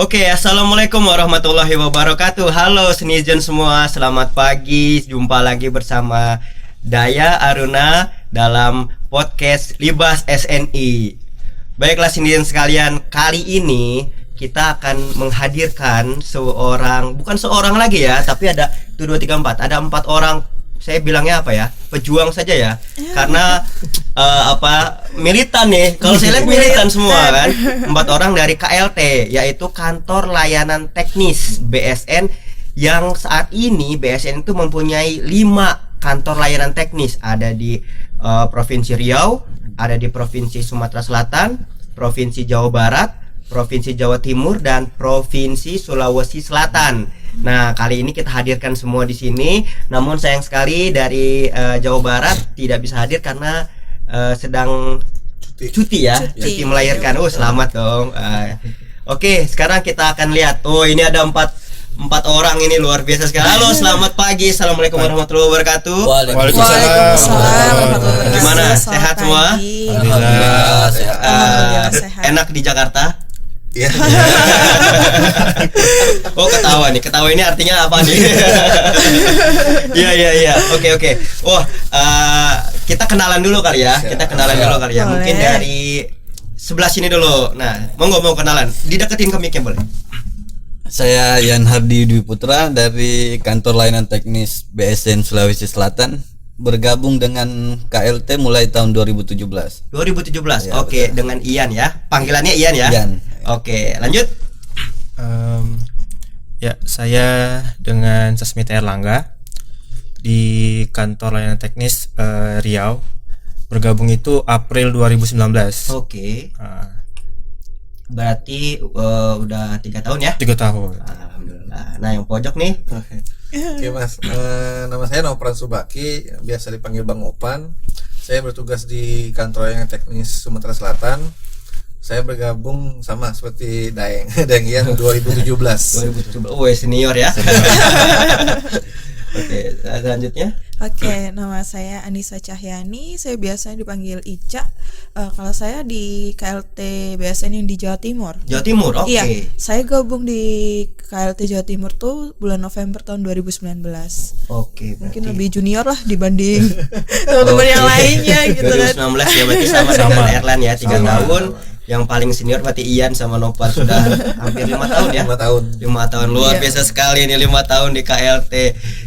Oke, assalamualaikum warahmatullahi wabarakatuh. Halo Senizen semua, selamat pagi. Jumpa lagi bersama Daya Aruna dalam podcast Libas SNI. Baiklah Senizen sekalian, kali ini kita akan menghadirkan bukan seorang lagi ya, tapi ada 1, 2, 3, 4. Ada 4 orang. Saya bilangnya apa ya? Pejuang saja ya. Karena militan nih. Kalau saya lihat militan semua kan. 4 orang dari KLT, yaitu Kantor Layanan Teknis BSN, yang saat ini BSN itu mempunyai 5 kantor layanan teknis. Ada di Provinsi Riau, ada di Provinsi Sumatera Selatan, Provinsi Jawa Barat, Provinsi Jawa Timur, dan Provinsi Sulawesi Selatan. Nah, kali ini kita hadirkan semua di sini. Namun sayang sekali dari Jawa Barat tidak bisa hadir karena sedang cuti cuti melahirkan. Oh, selamat dong. Oke, sekarang kita akan lihat. Oh, ini ada empat orang ini luar biasa sekali. Halo, selamat pagi. Assalamualaikum warahmatullahi wabarakatuh. Waalaikumsalam. Gimana? Sehat semua? Alhamdulillah sehat. Enak di Jakarta? Iya. Oh, ketawa nih. Ketawa ini artinya apa nih? Iya. Oke. Wah, kita kenalan dulu kali ya. Mungkin dari sebelah sini dulu. Nah, mau kenalan. Dideketin ke mic-nya boleh. Saya Yan Hardi Dwi Putra dari Kantor Layanan Teknis BSN Sulawesi Selatan, bergabung dengan KLT mulai tahun 2017. 2017. Ya, Oke, betul. dengan Ian ya. Panggilannya Ian ya. Ian. Oke, lanjut. Ya, saya dengan Sasmita Erlangga di Kantor Layanan Teknis Riau, bergabung itu April 2019. Oke. Berarti udah 3 tahun ya? 3 tahun. Alhamdulillah. Nah, yang pojok nih. Oke Mas, nama saya Nopran Subaki, biasa dipanggil Bang Opan. Saya bertugas di Kantor Layanan Teknis Sumatera Selatan. Saya bergabung sama seperti Daeng Ian 2017. 2017. Oh, senior ya. Oke, selanjutnya. Oke, nama saya Anissa Cahyani. Saya biasanya dipanggil Ica. Kalau saya di KLT BSN yang di Jawa Timur. Jawa Timur, oke. Iya, saya gabung di KLT Jawa Timur tuh bulan November tahun 2019. Oke, Mungkin lebih junior lah dibanding teman-teman yang lainnya gitu kan. 2019 ya, berarti sama dengan Erlan ya, 3 tahun. Yang paling senior berarti Ian sama Nopal sudah hampir 5 tahun ya. 5 tahun Luar Iya. biasa sekali ini 5 tahun di KLT.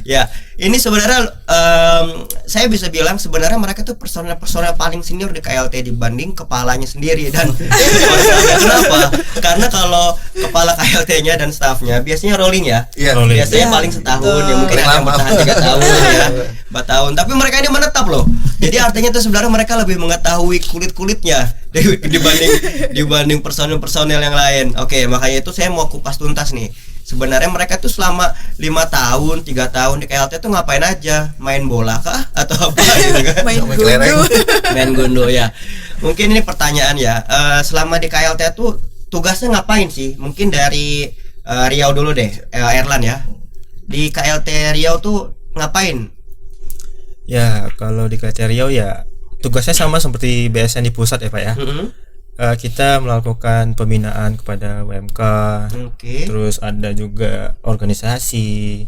Ya, ini sebenarnya saya bisa bilang sebenarnya mereka tuh personel paling senior di KLT dibanding kepalanya sendiri. Dan kenapa? Karena kalau kepala KLT-nya dan staffnya biasanya rolling ya. Iya. Rolling. Biasanya Iya, paling setahun betul. ya, mungkin ada yang Lama. bertahan 3 tahun ya, 4 tahun. Tapi mereka ini menetap loh. Jadi artinya tuh sebenarnya mereka lebih mengetahui kulit-kulitnya dibanding personel-personel yang lain. Oke, makanya itu saya mau kupas tuntas nih. Sebenarnya mereka tuh selama 5 tahun, 3 tahun di KLT tuh ngapain aja? Main bola kah? Atau apa gitu kan? Main Sama kelereng. gundu. Main gundu ya. Mungkin ini pertanyaan ya. Selama di KLT tuh tugasnya ngapain sih? Mungkin dari Riau dulu deh, Erlan ya. Di KLT Riau tuh ngapain? Ya, kalau di KLT Riau ya tugasnya sama seperti BSN di pusat ya Pak ya. Kita melakukan pembinaan kepada UMK. Oke. Terus ada juga organisasi,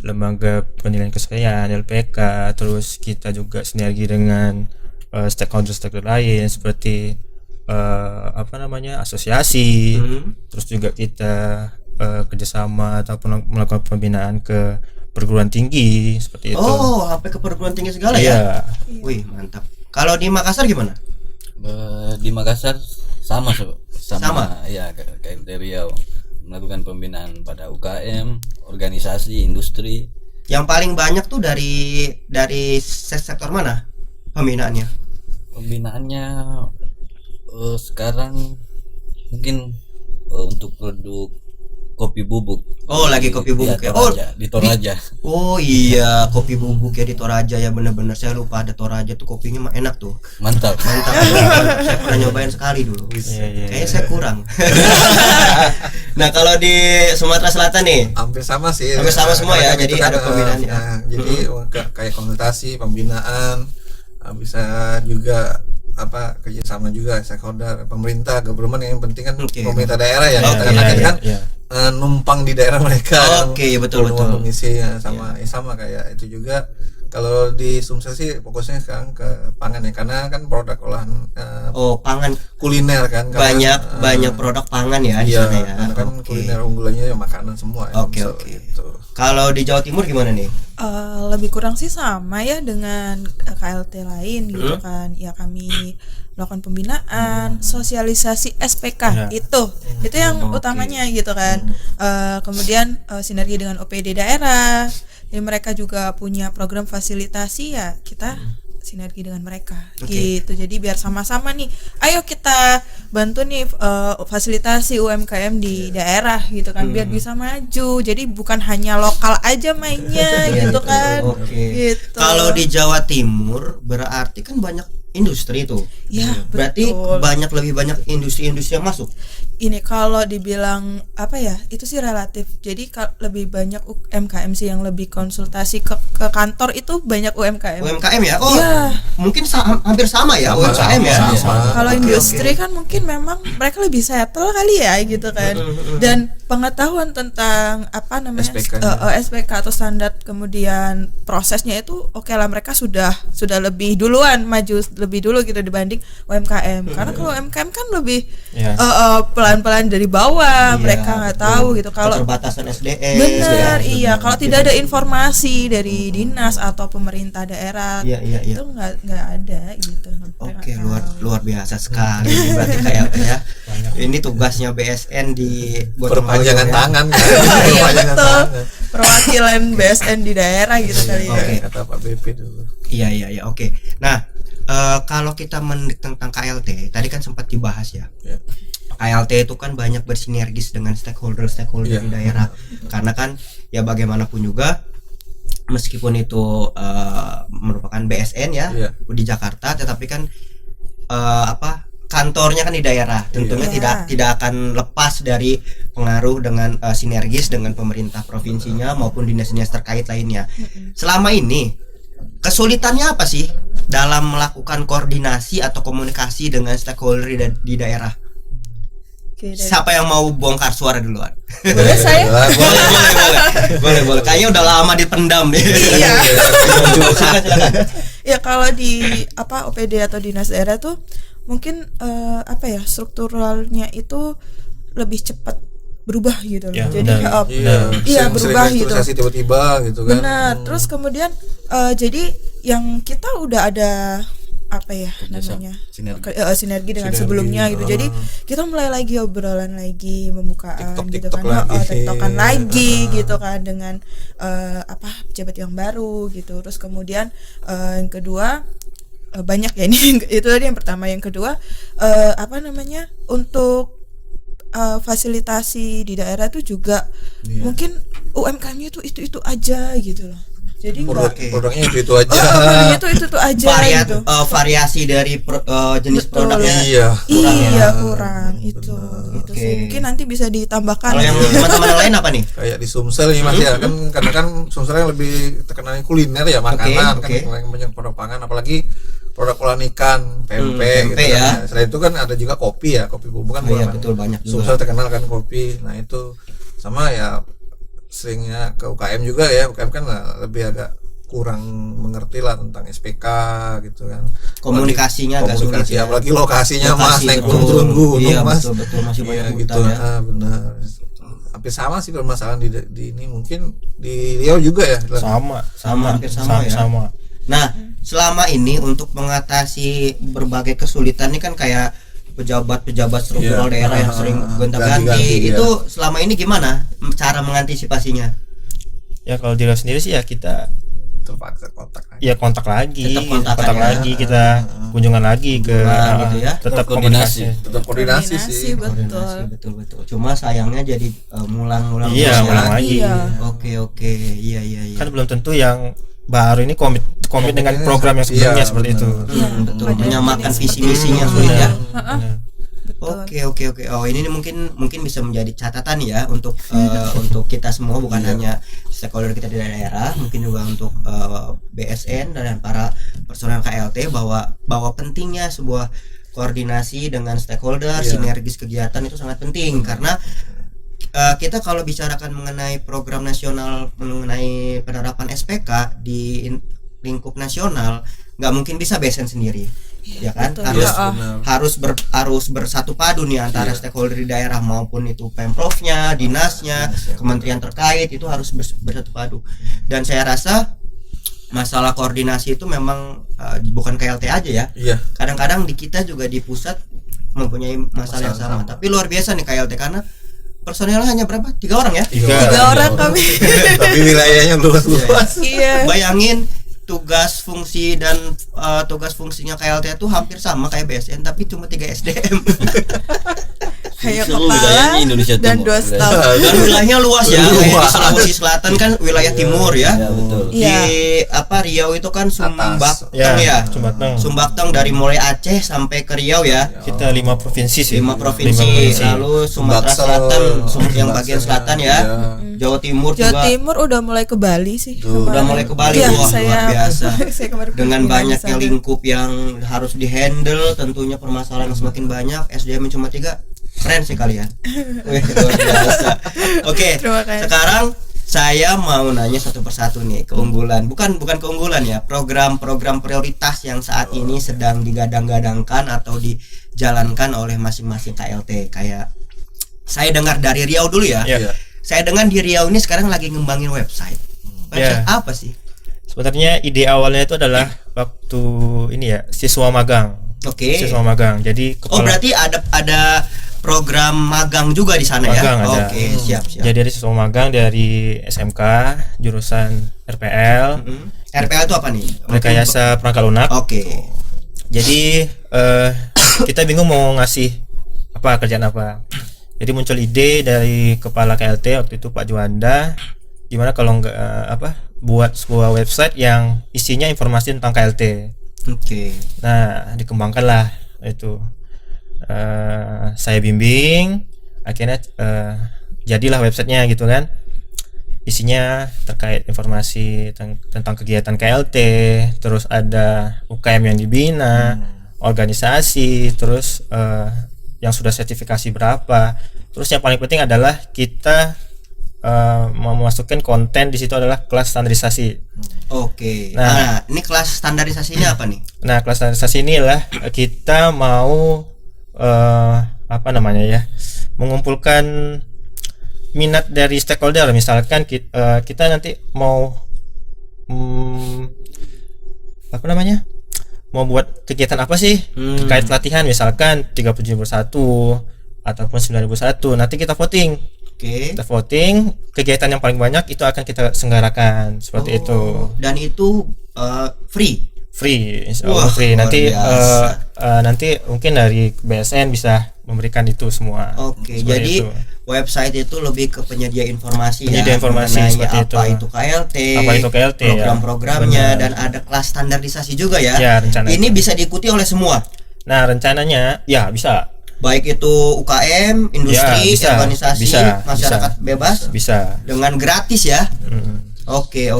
lembaga penilaian kesesuaian LPK. Terus kita juga sinergi dengan stakeholder lain seperti asosiasi. Terus juga kita kerjasama ataupun melakukan pembinaan ke perguruan tinggi seperti itu. Oh, sampai ke perguruan tinggi segala Iya. ya? Wih, mantap. Kalau di Makassar gimana? Di Makassar sama. Ya, KLT Riau melakukan pembinaan pada UKM, organisasi, industri. Yang paling banyak tuh dari sektor mana pembinaannya? Pembinaannya sekarang mungkin untuk produk kopi bubuk. Oh, lagi kopi bubuk ya. Toraja, di Toraja. Oh iya, kopi bubuk ya di Toraja ya, bener-bener saya lupa ada Toraja tuh, kopinya mah enak tuh. Mantap. Saya pernah nyobain sekali dulu. Iya. Kayaknya saya kurang. Nah, kalau di Sumatera Selatan nih, Hampir sama sih. Hampir sama semua ya, Karena jadi itu kan, ada pembinaannya. Jadi kayak konsultasi, pembinaan, bisa juga kerjasama juga stakeholder pemerintah, government, yang penting kan Oke. pemerintah daerah ya. Oke, Karena iya, kita kan iya. numpang di daerah mereka. Oke, betul, betul. Penumpang mengisi ya, sama kayak itu juga. Kalau di Sumsel sih fokusnya sekarang ke pangan ya, karena kan produk olahan Pangan kuliner kan. banyak produk pangan ya di Iya, sana ya. karena kan Oke. kuliner unggulannya ya makanan semua. Ya, Oke, Sumsel oke. gitu. Kalau di Jawa Timur gimana nih? Lebih kurang sih sama ya dengan KLT lain gitu kan. Ya kami melakukan pembinaan, sosialisasi SPK itu yang utamanya gitu kan. Kemudian sinergi dengan OPD daerah. Dan mereka juga punya program fasilitasi, ya kita sinergi dengan mereka gitu. Jadi biar sama-sama nih, ayo kita bantu nih fasilitasi UMKM di daerah gitu kan, biar bisa maju. Jadi bukan hanya lokal aja mainnya gitu kan. Oke. Gitu. Kalau di Jawa Timur berarti kan banyak industri tuh. Ya, Berarti betul. lebih banyak industri-industri yang masuk. Ini kalau dibilang apa ya, itu sih relatif. Jadi lebih banyak UMKM sih yang lebih konsultasi ke kantor, itu banyak UMKM. UMKM ya? Oh, Iya. mungkin hampir sama ya UMKM ya. Kalau Oke, industri oke. kan mungkin memang mereka lebih settle kali ya gitu kan. Dan pengetahuan tentang apa namanya SPK atau standar, kemudian prosesnya itu oke lah, mereka sudah lebih duluan maju lebih dulu gitu dibanding UMKM. Karena kalau UMKM kan lebih Iya. pelan-pelan dari bawah, Iya, mereka nggak betul. tahu gitu. Kalau Keterbatasan SDM. benar, iya, kalau tidak ada informasi dari dinas atau pemerintah daerah, Iya, iya, iya. itu nggak ada gitu. Mereka Oke, nggak tahu. luar biasa sekali berarti kayak ya. Ini tugasnya BSN di gotong Perpanjangan royong ya. tangan kan. Iya Perpanjangan betul, tangan. perwakilan BSN di daerah gitu kali ya. Oke. Kata Pak BP dulu. Iya, oke. Nah, kalau kita tentang KLT, tadi kan sempat dibahas ya. Ya. KLT itu kan banyak bersinergis dengan stakeholder Iya. di daerah. Karena kan ya bagaimanapun juga, meskipun itu merupakan BSN ya Iya. di Jakarta, tetapi kan kantornya kan di daerah. Tentunya Iya. tidak akan lepas dari pengaruh dengan sinergis dengan pemerintah provinsinya maupun dinas-dinas terkait lainnya. Selama ini kesulitannya apa sih dalam melakukan koordinasi atau komunikasi dengan stakeholder di daerah? Oke, dari- Siapa yang mau bongkar suara duluan? boleh saya? Boleh. Kayaknya udah lama dipendam nih. Iya. Silakan. Ya kalau di OPD atau dinas daerah tuh mungkin strukturalnya itu lebih cepat berubah gitu loh. Ya, Jadi benar. iya, sering berubah gitu. restrukturisasi tiba-tiba gitu kan. Benar. Terus kemudian jadi yang kita udah ada namanya sinergi dengan sebelumnya gitu. Jadi kita mulai lagi obrolan lagi, pembukaan gitu TikTok kan, lagi. TikTokan lagi gitu kan dengan pejabat yang baru gitu. Terus kemudian yang kedua, banyak ya ini itu tadi yang pertama. Yang kedua untuk fasilitasi di daerah itu juga mungkin UMKM-nya itu aja gitu loh. Jadi Produknya itu aja. produknya itu aja gitu. Variasi dari jenis Betul. produknya. Iya. Kurang itu Oke. sih. Mungkin nanti bisa ditambahkan. Kalau yang teman-teman lain apa nih? Kayak di Sumsel nih Mas ya kan, karena kan Sumsel yang lebih terkenal kuliner ya, makanan Oke. kan, banyak produk pangan, apalagi produk olahan ikan, pempek pempek gitu ya. kan. Selain itu kan ada juga kopi ya, kopi bubuk kan Iya, buatan betul, banyak juga. Sumsel terkenal kan kopi. Nah itu sama ya, seringnya ke UKM juga ya. UKM kan lebih agak kurang mengerti lah tentang SPK gitu kan. Komunikasinya agak sulit ya. Apalagi lokasinya Mas, Lokasi, naik betul. turun gunung Iya, Mas. betul, masih banyak Iya, hutan gitu. ya. Benar. Hampir sama sih permasalahan di ini, mungkin di Riau juga ya. Hampir sama ya. Nah, selama ini untuk mengatasi berbagai kesulitan ini kan kayak pejabat-pejabat struktural Iya. daerah yang sering gonta-ganti, Ganti-ganti, itu selama ini gimana cara mengantisipasinya? Ya kalau di Riau sendiri sih ya kita Terpaksa kontak lagi. ya kontak lagi, Tetap kontakan kontak ya. lagi, kita kunjungan lagi ke Gitu ya. tetap Koordinasi. komunikasi. Tetap koordinasi sih. betul. Betul. Cuma sayangnya jadi ngulang-ngulang. Iya, terus ya. ngulang lagi. Iya. Oke. Iya. Kan belum tentu yang baru ini komit dengan program yang sebelumnya Iya, seperti benar. itu. Betul. Ada Menyamakan jenis visi seperti misinya itu. sulit ya. Benar. Oke. Oh, ini nih mungkin bisa menjadi catatan ya untuk untuk kita semua, bukan hanya stakeholder kita di daerah, mungkin juga untuk BSN dan para personel KLT bahwa pentingnya sebuah koordinasi dengan stakeholder, sinergis kegiatan itu sangat penting karena kita kalau bicarakan mengenai program nasional mengenai penerapan SPK di lingkup nasional nggak mungkin bisa BSN sendiri. Ya kan, harus bersatu padu nih antara stakeholder di daerah maupun itu pemprovnya, dinasnya, kementerian terkait itu harus bersatu padu. Dan saya rasa masalah koordinasi itu memang bukan KLT aja ya. Kadang-kadang di kita juga di pusat mempunyai masalah yang sama. Tapi luar biasa nih KLT karena personelnya hanya berapa? 3 orang ya? 3 orang kami. Tapi wilayahnya luas-luas. Iya. Bayangin tugas fungsi dan tugas fungsinya KLT itu hampir sama kayak BSN tapi cuma 3 SDM. Kayak Seluruh kepala wilayahnya Indonesia dan Timur. 2 staf. Dan wilayahnya luas ya, kayak di Sulawesi Selatan kan wilayah timur ya. Ya, betul. Di Riau itu kan Sumbakteng ya. Sumbakteng dari mulai Aceh sampai ke Riau ya. Kita 5 provinsi sih. 5 provinsi. Lalu Sumatera Selatan, yang bagian selatan ya. Jawa Timur juga. Jawa Timur udah mulai ke Bali sih. Udah mulai ke Bali, Iya, wah, luar biasa. saya kemarin Dengan pergi banyaknya di sana. lingkup yang harus dihandle, tentunya permasalahan yang semakin banyak. SDM cuma 3, keren sih kalian. Wih, luar biasa. Oke, Terima kasih. sekarang saya mau nanya satu persatu nih keunggulan, bukan keunggulan ya, program-program prioritas yang saat ini sedang digadang-gadangkan atau dijalankan oleh masing-masing KLT. Kayak saya dengar dari Riau dulu ya. Saya dengar di Riau ini sekarang lagi ngembangin website. Website apa sih? Sebenarnya ide awalnya itu adalah waktu ini ya, siswa magang. Oke. Siswa magang. Jadi Oh, berarti ada program magang juga di sana magang ya? ada. Oke, siap. Jadi dari siswa magang dari SMK jurusan RPL. RPL itu apa nih? Rekayasa Perangkat Lunak. Oke. Jadi kita bingung mau ngasih kerjaan apa. Jadi muncul ide dari kepala KLT waktu itu Pak Juanda, gimana kalau nggak buat sebuah website yang isinya informasi tentang KLT. Oke. Nah, dikembangkanlah itu. Saya bimbing, akhirnya jadilah websitenya gitu kan. Isinya terkait informasi tentang kegiatan KLT, terus ada UKM yang dibina, organisasi, terus yang sudah sertifikasi berapa. Terus yang paling penting adalah kita memasukkan konten di situ adalah kelas standarisasi. Oke. Nah. Nah, ini kelas standarisasinya apa nih? Nah, kelas standarisasi ini adalah kita mau mengumpulkan minat dari stakeholder. Misalkan kita nanti mau mau buat kegiatan apa sih terkait pelatihan, misalkan 37.1 ataupun 9.1. Nanti kita voting. Oke. Kita voting kegiatan yang paling banyak itu akan kita selenggarakan seperti itu. Dan itu free. Insya Wah, Allah free. Nanti luar biasa. nanti mungkin dari BSN bisa memberikan itu semua. Oke, Seperti jadi itu. website itu lebih ke penyedia informasi Penyedia informasi mengenai seperti apa itu. itu KLT, Apa itu KLT, ya. program-programnya, Benar. dan ada kelas standarisasi juga ya. Ya, rencananya. Ini bisa diikuti oleh semua, Nah, rencananya ya bisa. baik itu UKM, industri, Ya, bisa. organisasi, Bisa. masyarakat bebas, Bisa. dengan gratis ya. Mm. Oke.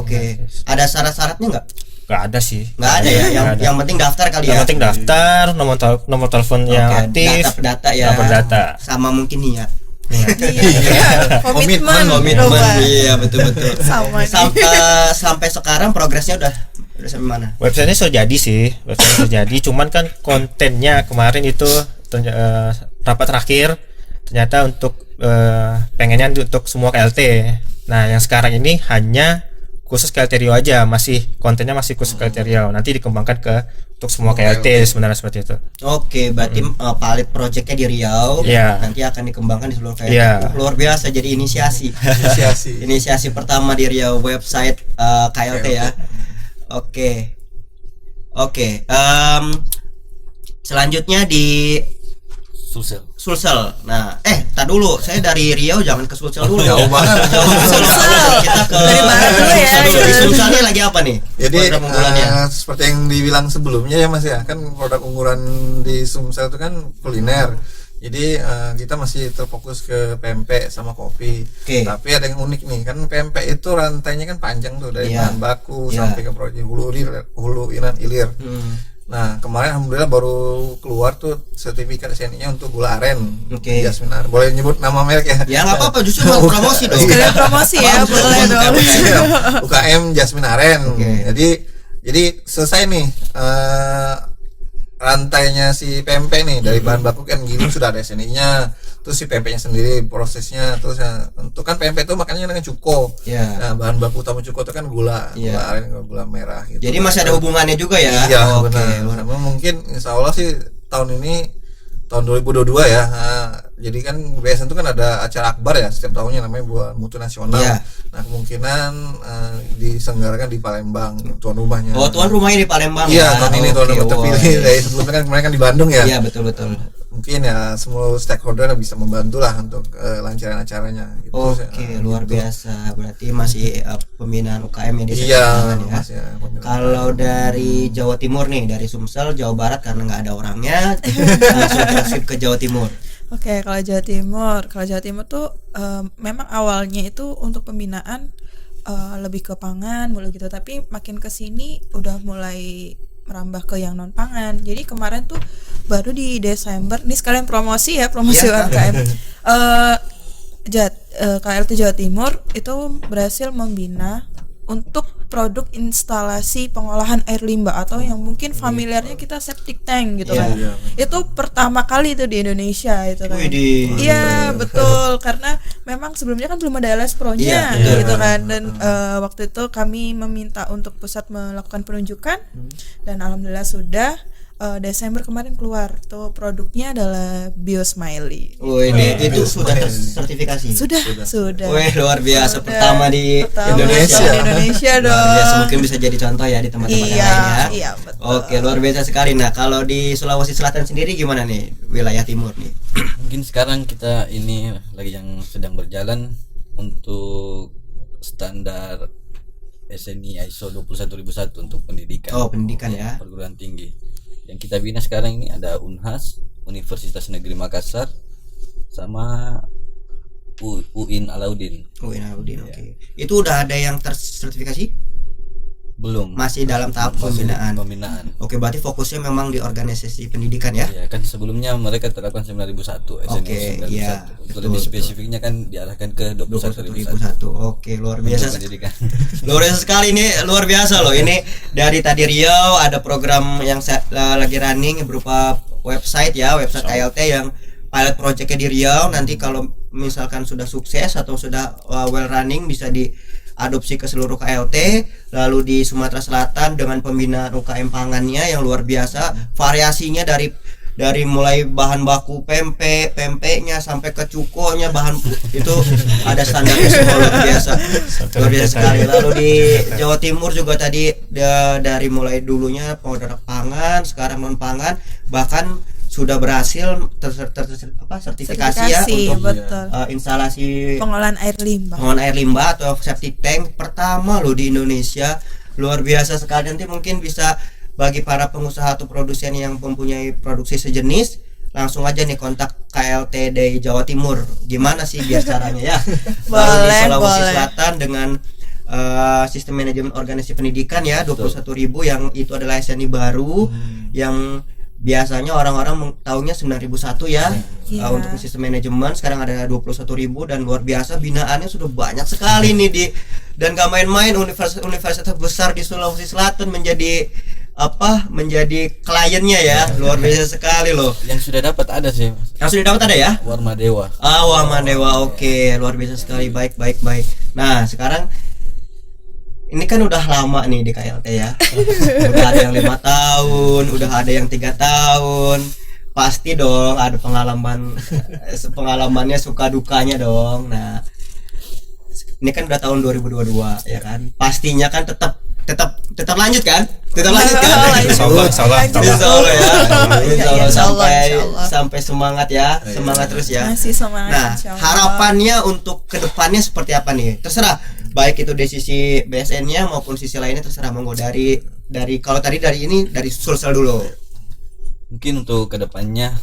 Ada syarat-syaratnya nggak? Gak ada sih. Nggak ada ya. Nggak ada. Yang penting daftar kali Yang ya. penting daftar, nomor telepon yang Oke, aktif, data ya. data data. Sama mungkin niat. Iya. Komitmen. Komitmen. Pak. Iya, betul. Sama nih. Sampai sekarang progresnya udah sampai mana? Websitenya sudah jadi sih, cuman kan kontennya kemarin itu rapat terakhir ternyata untuk pengennya untuk semua KLT. Nah, yang sekarang ini hanya khusus KLT Riau aja, kontennya masih khusus KLT Riau. Nanti dikembangkan untuk semua KLT sebenarnya seperti itu. Oke, berarti pilot projectnya di Riau, Iya. nanti akan dikembangkan di seluruh KLT. Iya. Luar biasa, jadi inisiasi inisiasi pertama di Riau, website KLT ya. Oke. Selanjutnya di Sulsel. Nah, tar dulu. Saya dari Riau jangan ke Sulsel dulu. Jauh banget. Kita ke Dari barat dulu ya. Sulsel dulu. Di Sulsel ini lagi apa nih? Jadi Program unggulannya. seperti yang dibilang sebelumnya ya Mas ya, kan produk unggulan di Sumsel itu kan kuliner. Jadi kita masih terfokus ke pempek sama kopi. Oke. Tapi ada yang unik nih, kan pempek itu rantainya kan panjang tuh dari Iya. bahan baku Iya. sampai ke proses hulu inan ilir. Nah kemarin alhamdulillah baru keluar tuh sertifikat SNI-nya untuk gula aren. Oke. Jasmine aren. Boleh nyebut nama merek ya? Ya nggak apa-apa, justru mau promosi dong. Sekalian promosi ya, boleh dong. UKM Jasmine aren. Oke. Jadi selesai nih rantainya si pempek nih dari bahan baku kan gini sudah ada SNI-nya, terus si pempeknya sendiri prosesnya, terus untuk kan pempek itu makannya dengan cuko. Iya. Nah, bahan baku utama cuko itu kan gula, Iya. gula aren, gula merah gitu. Jadi masih ada hubungannya juga ya. Iya, Oke. benar. Sama mungkin insya Allah sih tahun ini tahun 2022 ya. Nah, jadi kan BSN itu kan ada acara akbar ya setiap tahunnya namanya buat mutu nasional. Iya. Nah, kemungkinan diselenggarakan di Palembang tuan rumahnya. Oh, tuan rumahnya di Palembang Iya, ya. tahun ini tuan Oke, rumah terpilih. wah. Dari sebelumnya kan kemarin kan di Bandung ya. Iya, betul. Mungkin ya semua stakeholder bisa membantu lah untuk lancaran acaranya. Gitu. Oke, luar biasa. Berarti masih pembinaan UKM yang di Iya, ya. Mas ya. Kalau dari Jawa Timur nih, dari Sumsel, Jawa Barat karena nggak ada orangnya, langsung transit ke Jawa Timur. Oke, kalau Jawa Timur tuh memang awalnya itu untuk pembinaan lebih ke pangan mulu gitu, tapi makin kesini udah mulai merambah ke yang non pangan. Jadi kemarin tuh baru di Desember, ini sekalian promosi ya, promosi Ya. UMKM. KLT Jawa Timur itu berhasil membina untuk produk instalasi pengolahan air limbah atau yang mungkin familiarnya kita septic tank gitu Iya, kan. iya. Itu pertama kali itu di Indonesia itu kan. Widih. Iya, betul, karena memang sebelumnya kan belum ada LS Pro-nya Iya, gitu betul. kan. Dan waktu itu kami meminta untuk pusat melakukan penunjukan dan alhamdulillah sudah Desember kemarin keluar tuh produknya adalah BioSmiley. Wih, itu sudah sertifikasi. Sudah. Wih, luar biasa. Sudah. Pertama di Pertama Indonesia. di Indonesia Luar dong. biasa, mungkin bisa jadi contoh ya di tempat-tempat yang Iya, lain ya. iya, betul. Oke, luar biasa sekali. Nah, kalau di Sulawesi Selatan sendiri gimana nih, wilayah timur nih? Mungkin sekarang kita ini lagi yang sedang berjalan untuk standar SNI ISO 21001 untuk pendidikan. Oh, pendidikan ya. Perguruan tinggi. Yang kita bina sekarang ini ada UNHAS, Universitas Negeri Makassar, sama UIN Alauddin. Oh, Inaudin, oke. Itu udah ada yang tersertifikasi? Belum. Masih dalam tahap Masih pembinaan. Pembinaan. Oke, berarti fokusnya memang di organisasi pendidikan ya? Ya kan sebelumnya mereka terapkan 9001 SNI Oke, 9001. iya, Untuk betul, lebih betul. spesifiknya kan diarahkan ke 21.001. 21001 Oke, luar biasa. untuk pendidikan. Luar biasa sekali ini, luar biasa loh. Ini dari tadi Riau ada program yang lagi running berupa website ya, website KLT yang pilot projectnya di Riau. Nanti kalau misalkan sudah sukses atau sudah well running bisa diadopsi ke seluruh KLT. Lalu di Sumatera Selatan dengan pembinaan UKM pangannya yang luar biasa, variasinya dari mulai bahan baku pempeknya sampai ke cukonya bahan itu ada standarnya semua, luar biasa sekali. Lalu di Jawa Timur juga tadi dari mulai dulunya produk pangan, sekarang non pangan, bahkan sudah berhasil sertifikasi ya untuk betul. instalasi Pengolahan air limbah. pengolahan air limbah atau septic tank pertama loh di Indonesia. Luar biasa sekali. Nanti mungkin bisa bagi para pengusaha atau produsen yang mempunyai produksi sejenis, langsung aja nih kontak KLT di Jawa Timur. Gimana sih biar caranya ya? Lalu di Boleh, Sulawesi boleh. Selatan dengan sistem manajemen organisasi pendidikan ya 21.000 yang itu adalah SNI baru yang biasanya orang-orang tahunya 9.001 ya. Iya. Untuk sistem manajemen sekarang ada 21.000 dan luar biasa binaannya sudah banyak sekali nih dan gak main-main universitas besar di Sulawesi Selatan menjadi kliennya ya. Luar biasa sekali loh. Yang sudah dapat ada sih, Mas. Yang sudah dapat ada ya? Warma Dewa. Wah Mandewa, oke, luar biasa sekali, baik. Nah sekarang ini kan udah lama nih di KLT ya. Udah ada yang 5 tahun, udah ada yang 3 tahun. Pasti dong ada pengalamannya suka dukanya dong. Nah ini kan udah tahun 2022 ya kan. Pastinya kan tetap lanjut kan? Tetap lanjut kan? Insya Allah. Insya Allah ya. Insya Allah Insya Allah. sampai semangat ya, semangat terus ya. Masih semangat. Nah, insya Allah. harapannya untuk kedepannya seperti apa nih? Terserah, baik itu dari sisi BSN-nya maupun sisi lainnya terserah. Monggo dari kalau tadi dari Sulsel dulu. Mungkin untuk kedepannya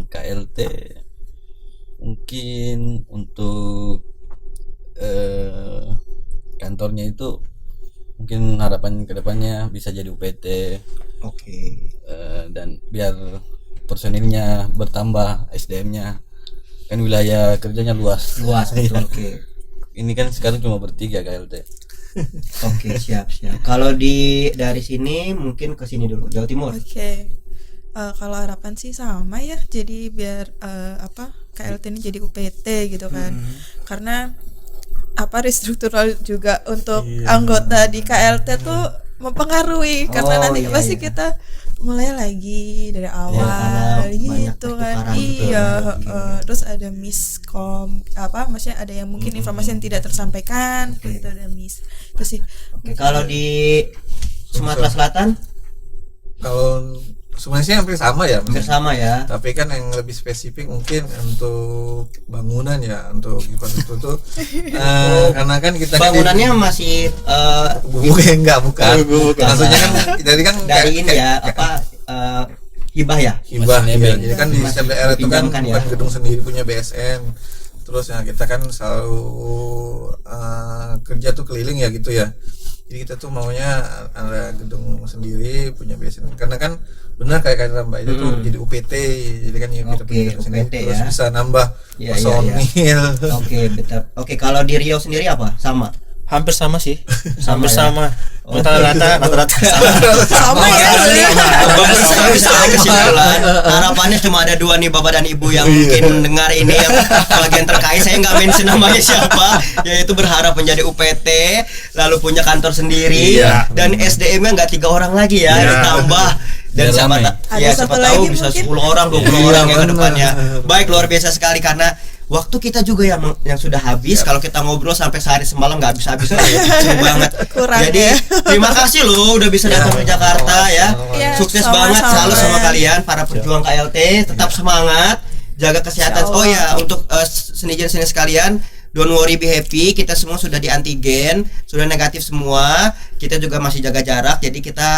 KLT mungkin untuk kantornya itu mungkin harapan kedepannya bisa jadi UPT. Oke. Dan biar personilnya bertambah, SDM-nya kan wilayah kerjanya luas. Betul. Oke. Ini kan sekarang cuma bertiga KLT. Oke, siap. Kalau dari sini mungkin ke sini dulu, Jawa Timur. Oke. Kalau harapan sih sama ya, jadi biar KLT ini jadi UPT gitu kan. Karena restruktural juga untuk anggota di KLT tuh mempengaruhi karena nanti pasti kita mulai lagi dari awal gitu kan. Iya, terus ada miskom maksudnya ada yang mungkin informasi yang tidak tersampaikan gitu, ada itu sih. Oke, kalau di Sumatera Selatan Kalau sebenarnya sih hampir sama ya, hampir sama ya. tapi kan yang lebih spesifik mungkin untuk bangunan ya, untuk infrastruktur tuh karena kan kita Bangunannya masih bukan maksudnya kan dari ini ya hibah ya. hibah Masih ya. nebeng. Jadi kan di setiap daerah itu kan Dipinjamkan ya. bukan gedung sendiri punya BSN. Terus ya kita kan selalu kerja tuh keliling ya gitu ya. Jadi kita tuh maunya ada gedung sendiri punya BSN, karena kan benar kayak kata Mbak itu tuh jadi UPT, jadi kan kita Oke, punya gedung sendiri, UPT terus ya. bisa nambah Iya, personil. Oke, betul. Oke, kalau di Riau sendiri apa? Sama. Hampir sama sih. Sama Hampir ya? sama. Rata-rata sama. Sama ya. Bagus, saya bisa tarik kesimpulan. Harapannya cuma ada dua nih, bapak dan ibu yang mungkin mendengar ini yang bagian terkait. Saya nggak mention namanya siapa, yaitu berharap menjadi UPT, lalu punya kantor sendiri, dan SDM-nya nggak 3 orang lagi ya, ditambah. Dan Biar siapa ramai. Ada siapa satu tahu lagi bisa mungkin. 10 orang, 20 orang yang ke depannya. Baik, luar biasa sekali karena waktu kita juga yang sudah habis. Kalau kita ngobrol sampai sehari semalam nggak habis-habis. Seru banget. Kurang Jadi ya. terima kasih loh udah bisa datang ke Jakarta ya. Ya, Sukses sama-sama. banget selalu sama kalian para pejuang KLT. Tetap semangat, jaga kesehatan. Oh ya, untuk senior-senior sekalian, don't worry, be happy. Kita semua sudah di antigen, sudah negatif semua. Kita juga masih jaga jarak. Jadi kita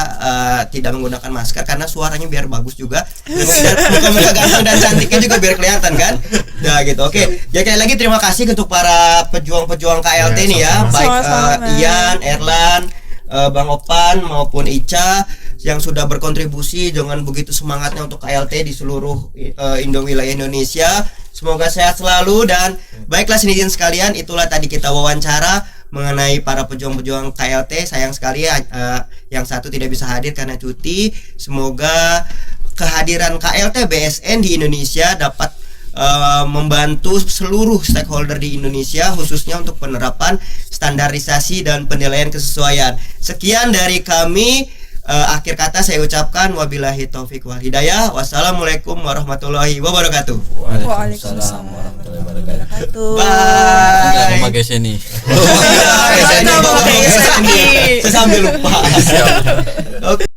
tidak menggunakan masker karena suaranya biar bagus juga. Dan muka-muka ganteng dan cantiknya juga biar kelihatan kan. Nah gitu. Oke. Ya sekali lagi terima kasih untuk para pejuang-pejuang KLT nih ya. Baik Sama-sama. Ian, Erlan, Bang Opan maupun Ica yang sudah berkontribusi dengan begitu semangatnya untuk KLT di seluruh wilayah Indonesia. Semoga sehat selalu. Dan baiklah senior sekalian, itulah tadi kita wawancara mengenai para pejuang-pejuang KLT. Sayang sekali yang satu tidak bisa hadir karena cuti. Semoga kehadiran KLT BSN di Indonesia dapat membantu seluruh stakeholder di Indonesia, khususnya untuk penerapan standarisasi dan penilaian kesesuaian. Sekian dari kami. Akhir kata saya ucapkan wabillahi taufik wal hidayah. Wassalamualaikum warahmatullahi wabarakatuh. Waalaikumsalam warahmatullahi wabarakatuh. Bye. Nggak memakai seni. Saya sambil lupa. Oke.